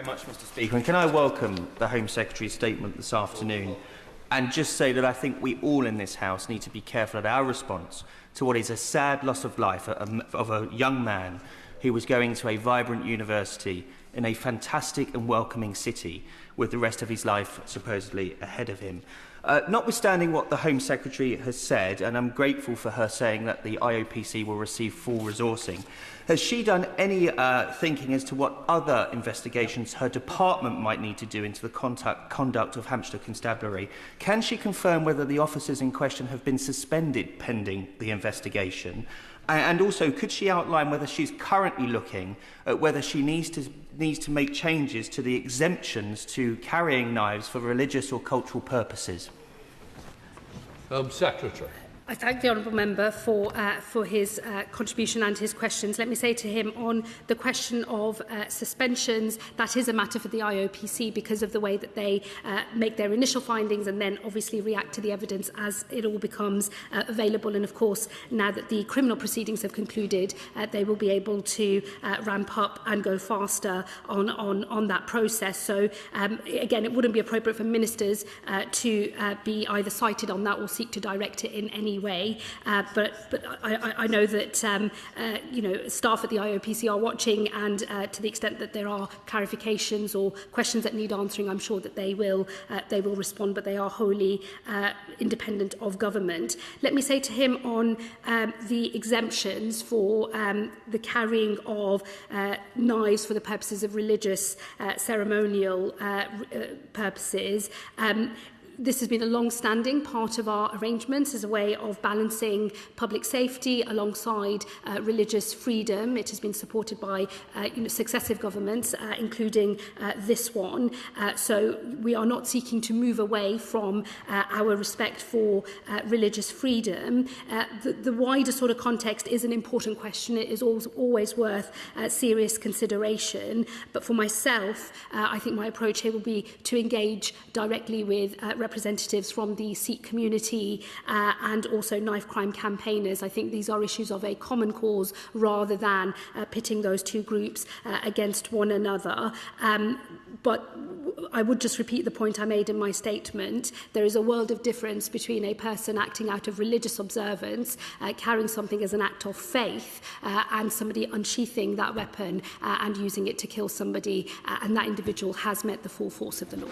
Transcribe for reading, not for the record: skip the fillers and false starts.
much, Mr. Speaker. And can I welcome the Home Secretary's statement this afternoon and just say that I think we all in this House need to be careful at our response to what is a sad loss of life of a young man who was going to a vibrant university in a fantastic and welcoming city with the rest of his life supposedly ahead of him. Notwithstanding what the Home Secretary has said, and I'm grateful for her saying that the IOPC will receive full resourcing, has she done any thinking as to what other investigations her department might need to do into the conduct of Hampshire Constabulary? Can she confirm whether the officers in question have been suspended pending the investigation? And also, could she outline whether she's currently looking at whether she needs to make changes to the exemptions to carrying knives for religious or cultural purposes? Secretary. I thank the honourable member for his contribution and his questions. Let me say to him on the question of suspensions, that is a matter for the IOPC because of the way that they make their initial findings and then obviously react to the evidence as it all becomes available. And of course, now that the criminal proceedings have concluded, they will be able to ramp up and go faster on that process. So again, it wouldn't be appropriate for ministers to be either cited on that or seek to direct it in any way, but I know that staff at the IOPC are watching, and to the extent that there are clarifications or questions that need answering, I'm sure that they will respond. But they are wholly independent of government. Let me say to him on the exemptions for the carrying of knives for the purposes of religious ceremonial purposes. This has been a long-standing part of our arrangements as a way of balancing public safety alongside religious freedom. It has been supported by successive governments, including this one. So we are not seeking to move away from our respect for religious freedom. The wider sort of context is an important question. It is always worth serious consideration. But for myself, I think my approach here will be to engage directly with representatives from the Sikh community and also knife crime campaigners. I think these are issues of a common cause rather than pitting those two groups against one another. But I would just repeat the point I made in my statement. There is a world of difference between a person acting out of religious observance, carrying something as an act of faith, and somebody unsheathing that weapon and using it to kill somebody, and that individual has met the full force of the law.